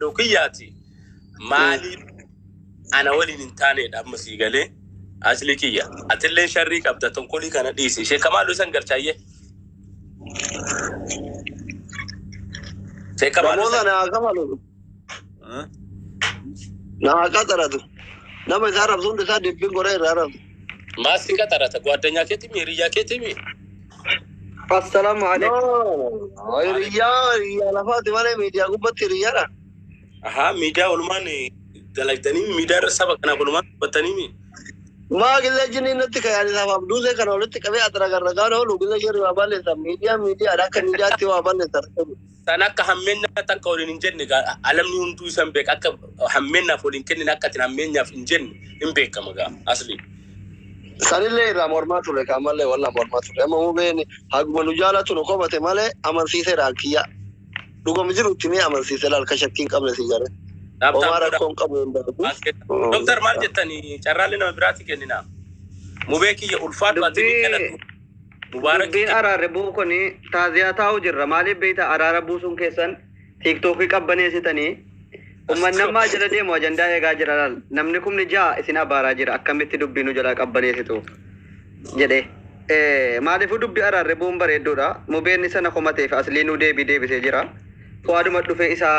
دوكياتي مالي أنا ولي نتاني دام مسيقالي أصلي كيا أتلين شريك أبدا تنقولي كان ديسي شيء كمان لو سنجر شاية شيء كمان لو أنا كمان نا كاترادو نما زارب زون دسا دبين غوري رارم ما سيكا تراتا غوادنيا كتيمي ريا كتيمي السلام عليكم ريا لفات مالي ميديا غبت ريا ها ميديا ولماني دلائتني ميديا رسابة كنا ولمان بتنيمي ما قلنا جنين نتك يعني سبب دوسة كانوا نتك أبي أترى كرجال لو قلنا جري وابل سام ميديا أراك ميديا تي وابل سام sana ka hammenna tan ko rin jenne ga alamni hundu sambe ka hammenna fo din kenna ka tin hammenya fin jenne imbe kamaga asli sanille ra mormatu le kamalle walla mormatu amma mu beni haguma nujala tu ko bate male aman sise rakiya dugo mijiru tini aman sise lal kashakkin qabla sigare omara kon qabla doctor marjetani charrale na birati kenina mu beki ya ulfat wa tini kana mubarak bin arare bu ko ni taziya taw jirra mali beita arara bu sun kesan tiktok ki qabbane sitani umman namma jala de mo ajanda e ga jira namni kum ni ja isina bara jira akamitti dubbinu jala qabbane situ jede mali fu dubbi arare bu mbare doda mu benni sana ko mate fa aslinu de bi se jira ko adu maddu fe isa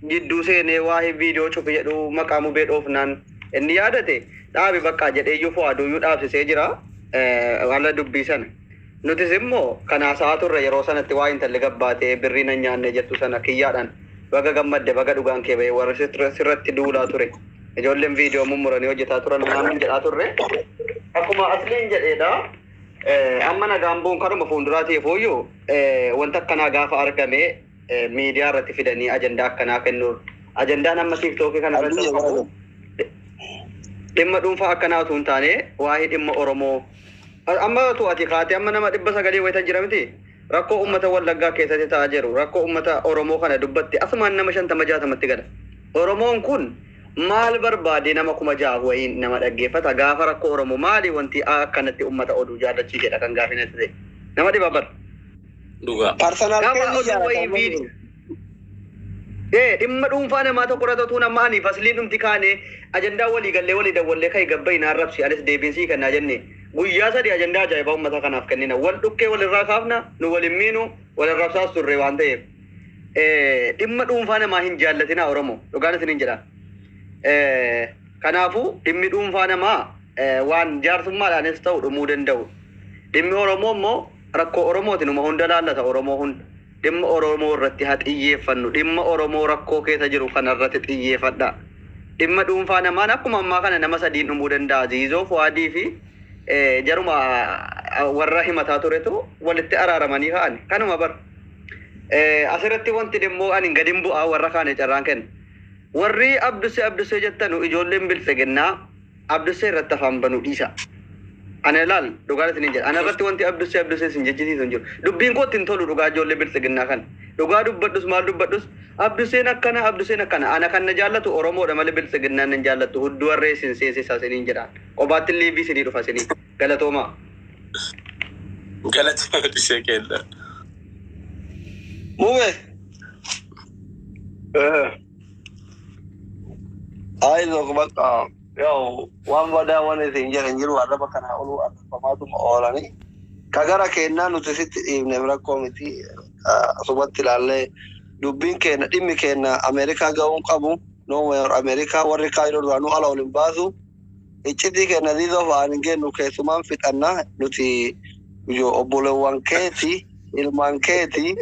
jiddu se ne wahi video chup yedu maqamu be dofnan en yadate daabi bakka jede yu fo adu yu daaf se jira wala dubbi sana nuti simmo kana saatu ra yero sanatti waa intalle gabbaate birrina nyaanne jettu sana kiyyaadhan baga gammadde baga dhugaan kee ba'e warra sirratti duulaa ture ijoolleen viidiyoo mummuranii hojjetaa turan naamin jedhaa turre akkuma asliin jedheedha amma nagaan buun kanuma fuulduraatiif hooyyuu wanta akkanaa gaafa argame miidiyaa irratti fidanii ajandaa akkanaa kennuun ajandaan amma tiiktookii kana irratti dhimma dhuunfaa akkanaa utuu hin taane waa'ee dhimma Oromoo amma tu ati kaate amma nama dhibba sagalee wayita jiramti rakkoo ummata wallaggaa keessatti ta'aa jiru rakkoo ummata Oromoo kana dubbatti asumaan nama 50-60 gala Oromoon kun maal barbaade nama 6,000 wayin nama dhaggeeffata gaafa rakkoo Oromoo maali wanti akkanatti ummata oduu jaalachiisedha kan gaafinatti ta'e nama dhibabar duga personal dhimma dhuunfaa namaa tokko irratti utuu nama ani fasliin dhumti kaane ajandaa walii gallee walii dawwallee kai gabbai na arrabsi alis deebinsii kannaa jenne guyyaa sadii ajandaa ajaa'ibaa ummata kanaaf kennina wal dhukkee walirraa kaafna nu walin miinu walirraa saas turre waan ta'eef dhimma dhuunfaa namaa hin jaallatina Oromoo dhugaan isin hin jedha kanaafuu dhimmi dhuunfaa namaa waan jaarsummaadhaanis ta'u dhumuu danda'u dhimmi Oromoo immoo rakkoo Oromootiin uma hunda laallata Oromoo hunda dhimma Oromoo irratti haa xiyyeeffannu dhimma Oromoo rakkoo keessa jiru kanarratti xiyyeeffadha dhimma dhuunfaa namaan akkuma ammaa kana nama sadiin dhumuu danda'a Ziizoo Fuwaadii fi jaruma warra himataa turetu walitti araaramanii ka'an kanuma bar asirratti wanti dhimmoo ani gadin bu'aa warra kaane carraan kenna warri abdusee jettanu ijoolleen biltsiginnaa abdusee irratti afaan banuu dhiisa ana laal dhugaa isin jedha ana irratti wanti abdusee sin jechisiisu jiru dubbiin kootti hin tolu dhugaa ijoollee biltsiginnaa kan dhugaa dubbadhus maal dubbadhus abduseen akkana ana kan na jaallatu Oromoodha malee biltsiginnaan hin jaallatu hudduu warree sin seesisaa siniin jedhaan qobaatti liibii sinii dhufa sinii galatoomaa galatoomaa dhishee keella mume ai lo bakka yo wan wada wani sin jeren jiru araba kana olu arfamatu maolani kagara kenna nuti sitti ibne rakko miti subatti lalle dubbin kenna dimmi kenna America gawun qabu no mer America warri kairo wanu ala olimbasu ichiti kenna dido waan genu kesuman fitanna nuti yo obole wanketi ilmanketi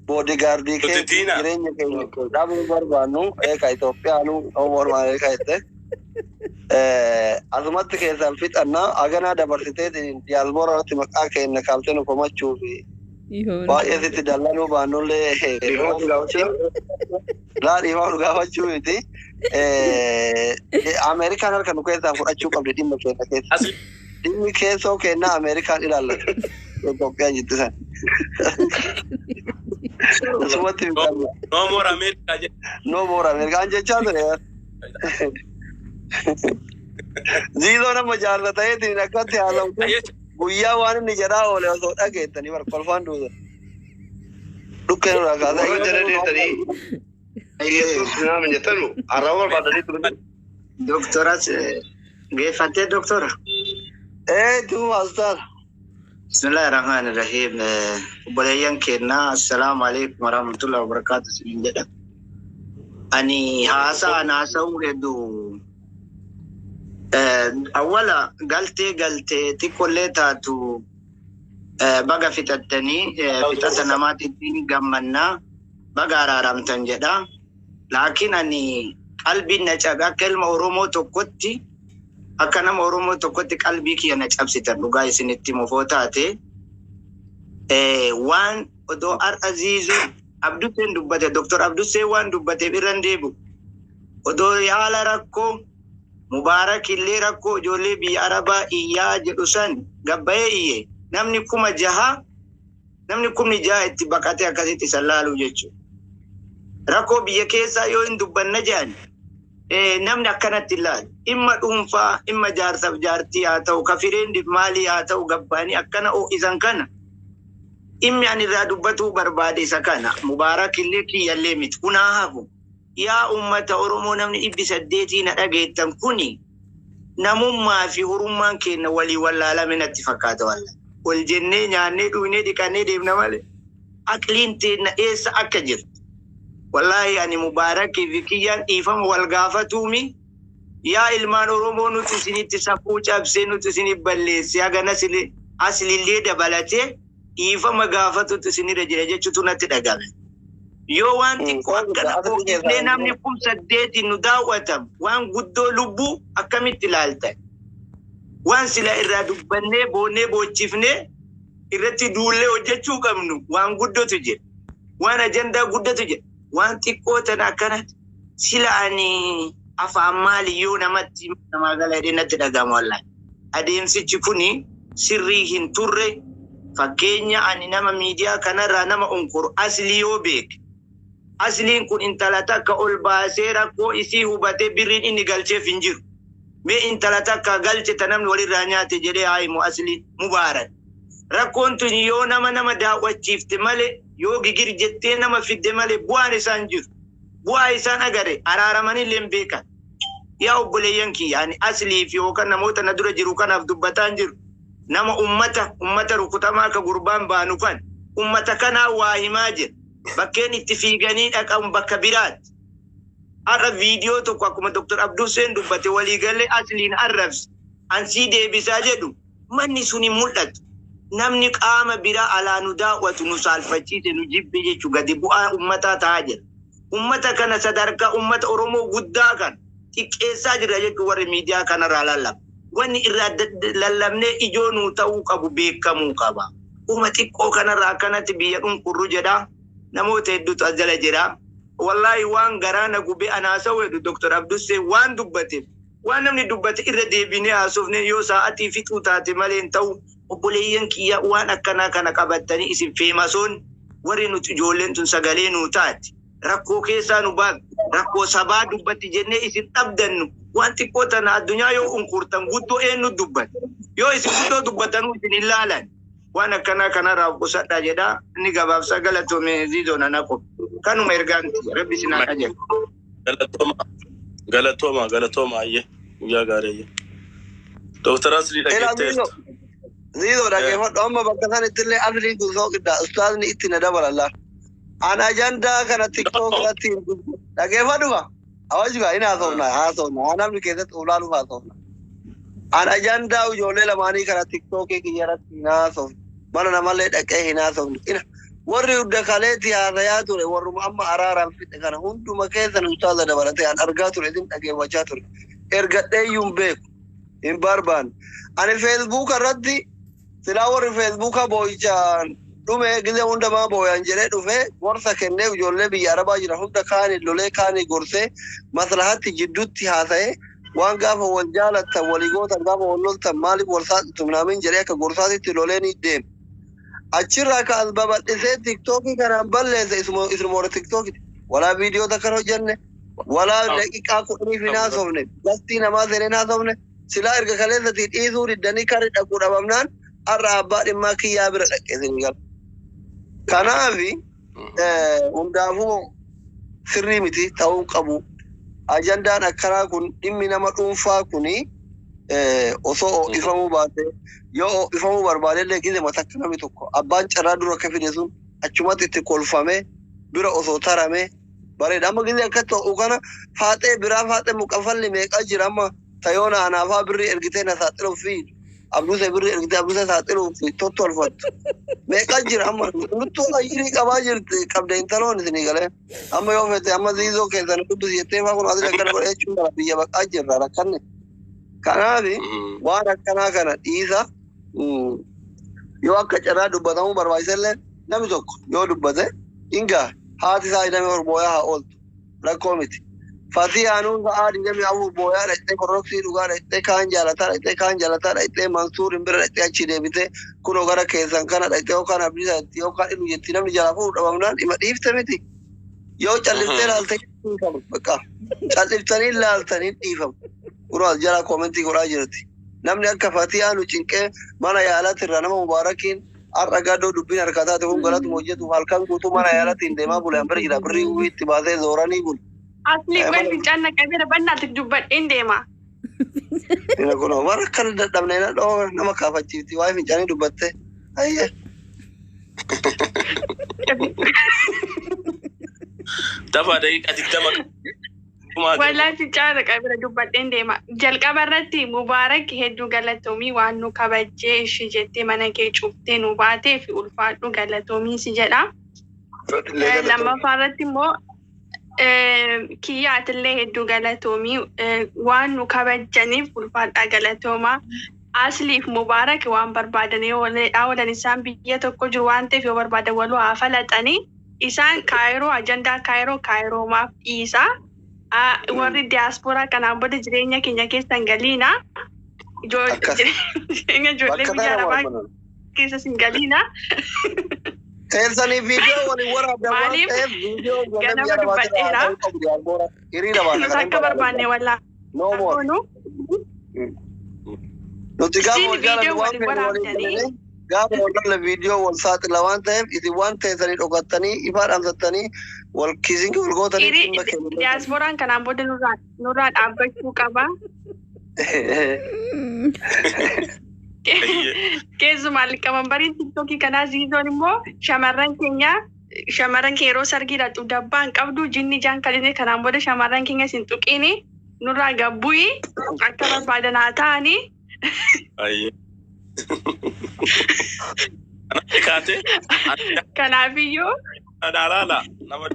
bodyguardi ke jirenya ke dabu barbanu eka Ethiopianu omor mare kaite azumatti keessan fixanna aganaa dabarsitee diyaaspoora irratti maqaa kenna kaaltenu komachuu fi baay'ee sitti dallanuu baannullee laadhiimaa dhugaafachuu miti Ameerikaan harka nu keessaa fudhachuu qabdi dhimma keenya keessa dhimmi keessoo kennaa Ameerikaan ilaallatu Itoophiyaan jirtu san asumatti no more America jechaa ture Ziizoo nama jaallata'eetiin akkatti haasa'u guyyaa waan inni jedhaa oole osoo dhageettanii kolfaan duuta dhukkeen irraa kaasaa Nama nyatalu arawal badani tu. Doktora Gefate doktora. Tu Ustaz. Bismillahirrahmanirrahim. Bolayan kenna assalamualaikum warahmatullahi wabarakatuh sinjada. Ani hasa nasa uredu. Awala galte tikoleta tu baga fitatani fitatana mati gammanna baga araramtan jedha. Lakin ani qalbin na caga kelma oromo tokkotti akka nama oromoo tokkotti qalbii kiyya na cabsitan dhugaa isinitti mufootaate waan odoo Aziizu Abduseen dubbate Dr. Abduseen waan dubbate irran deebu odoo yaala rakkoo Mubaarak illee rakkoo ijoollee biyya Arabaa iyyaa jedhu san gabbayee iyye namni 6,000 itti baqatee akkasitti sallaaluu jechuudha. Rakkoo biyya keessaa yoo hin dubbanna jedhan namni akkanatti ilaalu imma dhuunfaa imma jaarsaaf jaartii haa ta'u kafireen maalii haa ta'u gabbaanii akkana isan kana immi ani irraa dubbatuu barbaade isa kana Mubaarak illee kiyyallee miti kunaa hafu yaa ummata Oromoo namni 800 na dhageettan kuni namummaa fi hurummaan keenya walii wallaalame natti fakkaata wallahi wal jennee nyaannee dhuunee dhiqannee deemna malee aqliin teenya eessa akka jirtu. Wallahi ani Mubaarak fi kiyyaan dhiifama wal gaafatuumi yaa ilmaan Oromoo nuti isinitti safuu cabsee nuti isinii balleesse hagana aslillee dabalatee dhiifama gaafatutti isinirra jira jechuutu natti dhagame. Yoo waan xiqqoo akkana oofnee namni 8,000 nu daawwatamu waan guddoo lubbuu akkamitti ilaaltan waan sila irraa dubbannee boonnee boochifnee irratti duullee hojjechuu qabnu waan guddootu jira waan ajandaa guddatu jira. Waan xiqqoo tana akkanatti sila ani afaan maaliyyoo namatti namaa gala natti dhagama wallahi. Adeemsichi kuni sirrii hin turre fakkeenya ani nama miidiyaa kanarraa nama onkuru aslii yoo beeke. Asliin kun intala takka ol baasee rakkoo isii hubatee birriin inni galcheef hin jiru. Mee intala takka galche ta namni walirraa nyaate jedhee haayimu aslii Mubaarak. Rakkoon tun yoo nama daawwachiifte malee yoo gigir jettee nama fidde malee bu'aan isaan jiru. Bu'aa isaan agare araaramanii leen beekan. Yaa obboleeyyan kiyya ani aslii fi yookaan namoota na dura jiru kanaaf dubbataan jiru. Nama ummata rukutamaa akka gurbaan baanu kan ummata kanaa waa himaa jira. Bakkeen itti fiiganii dhaqamu bakka biraatti. Har'a viidiyoo tokko akkuma Dr. Abduseen dubbate waliigalee asliin arrabsi. Ansii deebisaa jedhu manni sun hin mul'atu. Namni qaama biraa alaa nu daawwatu nu saalfachiise nu jibbe jechuu gadi bu'aa ummataa ta'aa jira. Ummata kana sadarkaa ummata Oromoo guddaa kan xiqqeessaa jira jechuu warri miidiyaa kanarraa lallaba. Wanni irraa lallabnee ijoo nuu ta'uu qabu beekamuu qaba. Uma xiqqoo kanarraa akkanatti biyya dhunqurru jedhaa namoota hedduutu as jala jira. Wallahi waan garaana gubee anaasa wedhu Dr. Abdusee waan dubbateef waan namni dubbate irra deebinee haasofne yoo sa'aatii fixuu taate malee hin ta'u. Obboleeyyan kiyya waan akkanaa kana qabattanii isin feemasoon warri nuti ijoolleen tun sagalee nuu taate rakkoo keessaa nu baatu rakkoo sabaa dubbatti jennee isin dhabdannu waan xiqqoo tana addunyaa yoo unkurtan guddoo eenyu dubbate yoo isin guddoo dubbatanuu isin hin laalan waan akkanaa kanarraa qusadhaa jedhaa inni gabaabsa galatoome ziidoona naqo kanuma ergaanti rabbi isin haa qajeelu. Galatooma ayyee guyyaa gaarii. Dr. Asli dhageetteerta. Zido dhaggeeffadhu amma bakka sanittillee asliin kun sooqidha ustaazni itti na dabalalla. Ana ajandaa kana TikTok irratti dhaggeeffadhuma awajuga ina haasofna namni keessatti ulaaluuf haasofna. Ana ajandaa ijoollee lamaanii kana TikTok kiyyarratti hin haasofne mana namallee dhaqee hin haasofne. Warri hunda kaleetti haasayaa ture warruma amma araaraan fidhe kana hunduma keessan ustaaza dabalatee an argaa ture isin dhaggeeffachaa ture. Ergadheeyyuu hin beeku hin barbaanne. Ani Facebook irratti silaa warri Facebooka boo'ichaan dhume gizee hundamaa boo'an jedhee dhufe gorsa kennee ijoollee biyya Arabaa jira hunda kaanii lolee kaanii gorsee maslahatti jidduutti haasa'ee waan gaafa wal jaalattan walii gootan gaafa wal loltan maaliif wal saaxitu naamin jedhee akka gorsaatitti lolee ni deema. Achirraa ka as babal'isee TikTokii kanaan balleessa isuma warra TikTokiti walaa viidiyoo takkan hojjenne walaa daqiiqaa 10 hin haasofne gastii namaa seeneen haasofne silaa erga kaleessatii dhiisuu diddanii karri dhaquu dhabamnaan har'a abbaa dhimmaa kiyyaa bira dhaqeesanii galu. Kanaafi hundaafuu sirrii miti ta'uu qabu. Ajandaan akkanaa kun dhimmi nama dhuunfaa kuni osoo ifamuu baate yoo ifamuu barbaadillee gide matakka namni tokko abbaan carraa dura akka fide sun achumatti itti kolfame bira osoo tarame bareeda. Amma gide akka ta'u kana faaxee biraa faaxee muqafalli meeqa jira amma tayoona anaafaa birrii ergitee na saaxiluuf fi abduuse birrii ergitee abduuse saaxiluuf tottolfattu meeqa jira amma nuttoo ayyirii qabaa jirti qabda intaloon isinii galee amma yoo fete amma ziizoo keessan dubbisi jettee faa kun asii akkana godhee jechuudha biyya baqaa jirra rakkanne. Kanaafi waan akkanaa kana dhiisa yoo akka carraa dubbatamuu barbaachisellee namni tokko yoo dubbate hingaa haati isaa hidhamee horbooyaa haa ooltu rakkoo miti. Fatii aanuun sa'aa digdamii afur booyaa dhaqxee korroksii dhugaa dhaqxee kaan jaalataa dhaqxee Mansuur hin bira dhaqxee achi deebitee kunoo gara keessan kana dhaqxee yookaan abdiisa itti yookaan inni jetti namni jalaa fuudhu dhabamnaan dhima dhiifte miti. Yoo calliftee laaltee dhiifamu bakka calliftanii laaltanii dhiifamu. Kunoo jala koomentii godhaa jirti. Namni akka fatii aanu cinqee mana yaalaatti irraa nama mubaarakiin har'a gaddoo dubbiin harkataate kun galatuma hojjetuuf halkan guutuu mana yaalaatti deemaa bulaan bira jira birrii itti baasee zooranii bulu. Asli kau bincang nak kami benar tu jubat ini mah. Ina kono warra kan dadhabne na dhoo nama kaafachiifti waa'ee fincaanii dubbatte. Ayye. Dafa daqiiqa digdama. Wallahi fincaan nak kami jubat ini mah. Jalqaba irratti Mubaarak hedduu galatoomii waan nu kabajjee ishii jettee mana kee cuftee nu baatee fi ulfaadhu galatoomii si jedha. Lammaffaa irratti immoo Kiyyaattillee hedduu galatoomii waan nu kabajaniif ulfaadhaa galatooma. Asliif Mubaarak waan barbaadanii oolan isaan biyya tokko jiru waan ta'eef yoo barbaadan waluu haa falaxanii isaan Kaayiroo ajandaa Kaayiroomaaf dhiisa. Warri diyaaspooraa kanaan booda jireenya keenya keessan galiina. Jireenya ijoollee biyya arabaa keessas hin galiina. Teessanii viidiyoo waliin waraabaa waan ta'eef viidiyoo ganama dubbadheera. Nus akka barbaanne wallaa. Nuti gaafa wajjala waan fedhu gaafa wajjala viidiyoo wal saaxila waan ta'eef isin waan teessanii dhokattanii ifaa dhaamsattanii wal kiisingi wal gootanii dhimma kennu. Diyaaspooraan kanaan booda nurraa dhaabbachuu qaba. Keessumaa liqamambariin tiktokii kanaa ziizoon immoo shamarran keenya yeroo sargii dhaqxu dabbaan qabdu jinni jaan kaline kanaan booda shamarran keenya sin tuqiini nurraa gabbuyi akka barbaadan haa ta'anii. Kanaafiyyuu. Alaala nama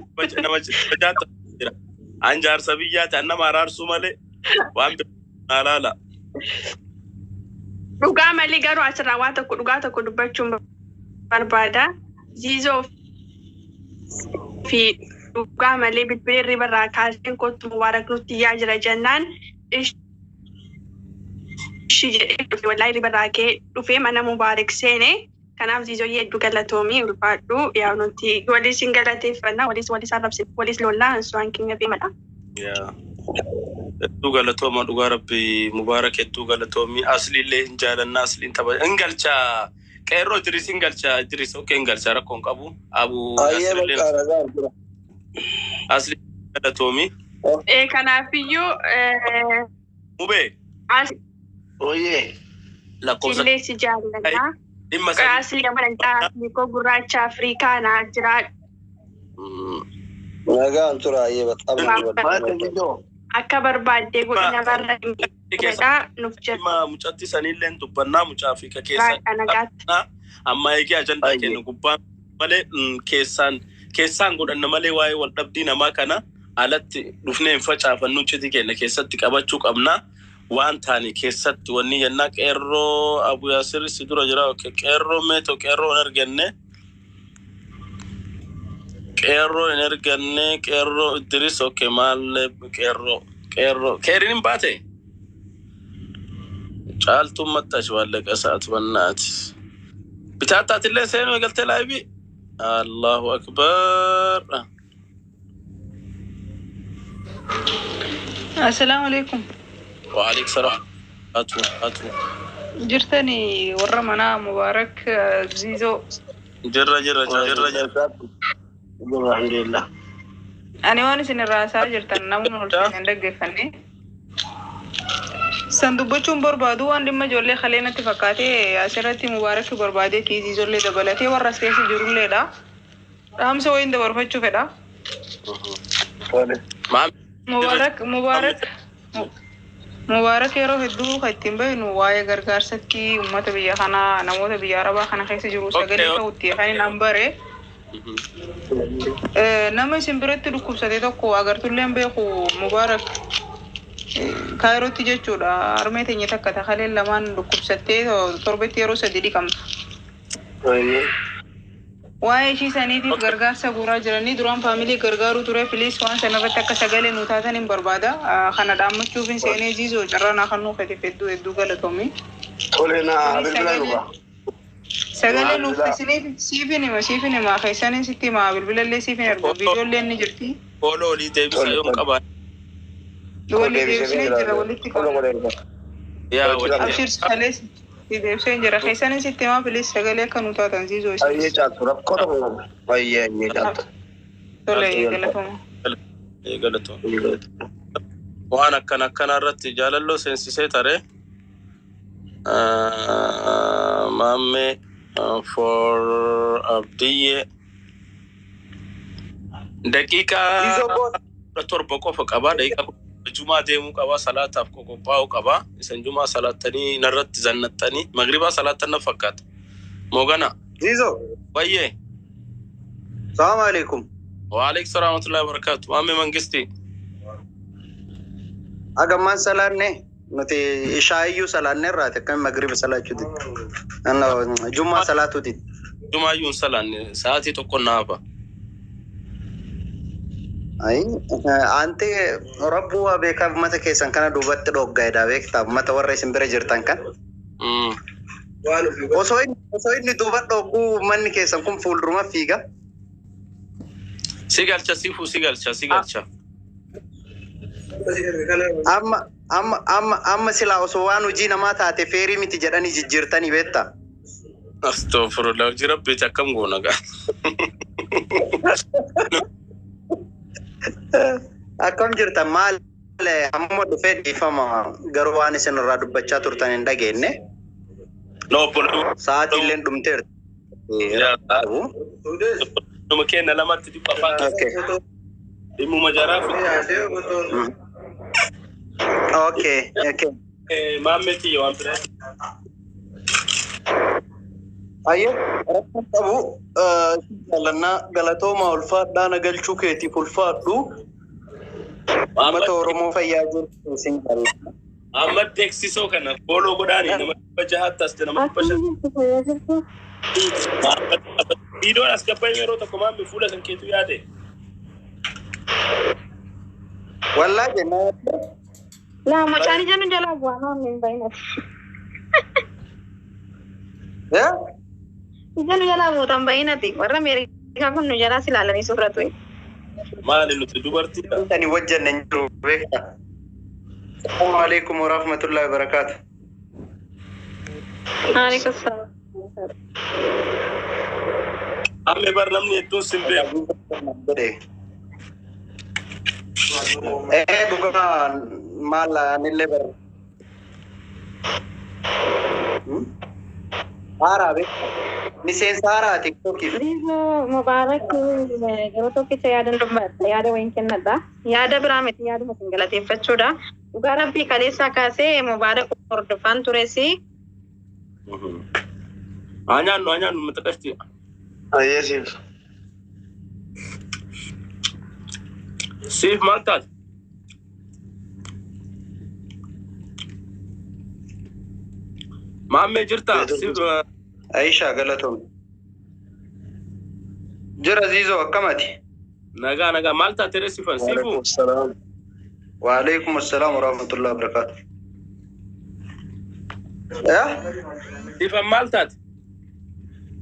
jaata jira. Anjaarsa biyyaati nama araarsuu malee waan alaala. Dhugaa malee garuu asirraa waan tokko dhugaa tokko dubbachuun barbaada. Ziizoo fi dhugaa malee bilbilee ribarraa kaaseen kottu Mubaarak nutti yaa jira jennaan ishii jedhee dhufe wallahi ribarraa kee dhufee mana Mubaarak seene. Kanaaf Ziizoo hedduu galatoomii ulfaadhu yaa nuti walis hin galateeffannaa walis arrabse walis lollaa ansuwaan keenya beemadha. Hedduu galatooma dhugaa rabbi Mubaarak hedduu galatoomii asliillee hin jaalannaa asliin tapha hin galchaa qeerroo Idris hin galchaa Idris okkee hin galchaa rakkoon qabu abu asliin galatoomii. Kanaafiyyuu Mubee. Oye. Lakkoofsa. Illee si jaalladha. Asli gammadaa Niko gurraacha Afrikaa naa jiraadhu. Nagaan tura ayyee baxxamu. Akka barbaadde godhina barra jedhaa nuuf jedha. Mucatti sanillee dubbannaa mucaa Afrikaa keessaa amma eegee ajandaa kennu gubbaan malee keessaan godhanna malee waa'ee wal dhabdii namaa kana alatti dhufnee hin facaafannu citi kenna keessatti qabachuu qabna. Waan taani keessatti wanni yennaa qeerroo Abu Yaasir si dura jira qeerroo meeto qeerroo hin arganne qeerroo Idris maal qeerroo keerin hin baate caaltuun mattash waallaqa sa'aatu bannaati bitaattaatillee seenuu eegaltee laayibii Allahu akbar. Assalamu alaikum. وعليك السلام. أتو. جرتني ورمنا Mubaarak زيزو. جرة. الحمد لله. Ani waan isin irraa jirtan namoonni ol seenan dhaggeeffanne. Sanduubachuun barbaadu waan dhimma ijoollee kaleenatti fakkaatee asirratti mubaarakii barbaadee kiisii ijoollee dabalatee warra as keessa jirulleedha. Dhaamsa wayiin dabarfachuu fedha. Mubaarak yeroo hedduu kan ittiin bahinu waa'ee gargaarsatti uummata biyya kanaa namoota biyya arabaa kana keessa jiru sagalee ta'utti kan hin hambare. Nama isin biratti dhukkubsate tokko agartulleen beeku Mubaarak Kaayirootti jechuudha. Armee teenya takka takaleen lamaan dhukkubsattee torbetti yeroo 3 dhiqamtu. Waa'ee ishii saniitiif gargaarsa guuraa jiranii duraan faamilii gargaaruu ture filiis waan sanarratti akka sagalee nu taatan hin barbaada. Kana dhaammachuuf hin seenee jiisoo carraa kan nuuf hedduu galatoomi. Sagalee nuuf siifin hima keessaniin sitti himaa bilbilallee siifin ergu viidiyoollee ni jirti. Kooloo olii deebisa yoom qabaa? Wali deebisee jira walitti qabu. Abshir salees deebisee jira keessaniin sitti himaa filiis sagalee akka nu taatan jiisoo isa. Ayyee caatu rakkoo tokko ayyee caatu. Tole galatoomaa. Waan akkana irratti jaalalloo seensisee tare maammee for abdiyyee daqiiqaa torba qofa qaba daqiiqaa jumaa deemuu qaba salaataaf qophaa'uu qaba isan jumaa salaattanii narratti zannattanii magribaa salaattan na fakkaata moogana Zizo bayyee Assalamu alaikum wa alaikum salaam wa rahmatullahi wa barakatuh maammee mangisti Agaman salanne nuti ishaayyuu salanne irraati akkami magriba salaachuuti. Jummaa salaatuuti. Jumaayyuun salanne sa'aatii tokko naafa. Ay ante rabbu wa beekaaf mata keessan kana duubatti dhoggaayda beektaa mata warra isin bira jirtan kan. Osoo inni duuba dhogguu manni keessan kun fuulduruma fiiga. Sigalcha. Amma silaa osoo waan hojii namaa taate feerii miti jedhanii jijjiirtanii beektaa. Astaghfirullah jirabbeeti akkam goona gaa. Akkam jirtan maal amma dhufee dhiifama garuu waan isin irraa dubbachaa turtan hin dhageenye. Sa'aatii illee dhumteerti. Nama kenna lamatti dhibba afaan. Dhimmuma jaraaf. Okay. Maammeti waan biraa. Ayyee rakkoon qabu jaalannaa galatooma ulfaadhaa nagalchuu keetiif ulfaadhu. Uummata Oromoo fayyaa jirtu isin jaalladha. Amma teeksisoo kana fooloo godhaanii nama 6 as nama 5. Viidiyoon as gabbaa yeroo tokko maammee fuula kan keetu yaade. Wallahi jennaan. La macani janu jala buana min bainat. Ya? Janu jala buutan bainati. Warra Amerika kun nu jala silalani suratu. Maali nuti dubartii. Tani wajjanne jiru beekta. Assalamu alaikum wa rahmatullahi wa barakatuh. Alaikum salam. Amme bar namni hedduun simbe. Bukan malah nilai ber. Arab, ni sensara TikTok itu. Mubarak, kalau tu kita ada nomor, ada wingkin nada, ada beramai, ada mungkin galati facuda. Ugara pi kali sakase Mubarak ordofan turesi. Anyan metekasti. Ayyee sih. Siif maaltaati? Maammee jirtaa? Aisha galatoom. Jira Zizo akkamati? Nagaa maal taate reessifan siifu? Wa alaikum assalam wa rahmatullahi wa barakatuh. Ya? Siifan maal taate?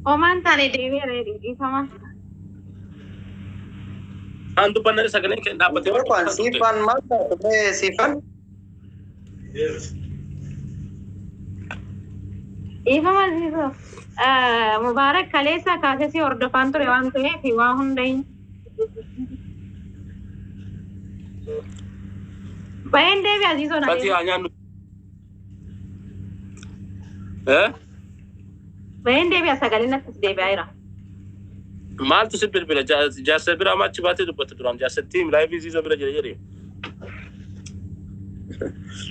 Oman taane deebi'ee dhiifama. Antu benar sagalee kan dapat sifan mana sifan Ifa Mazizo Mubarak kalesa kasesi ordofan ture waan ta'eef waa hundain Bayan deebi Aziizoo na Fati nyaannu. bayan deebi sagaleen akkas deebi'aa jira. Maaltu si bilbila jaarsa bira machi baatee dubbatu duraan jaarsa tiim laayivii Aziizoo bira jira jedhee.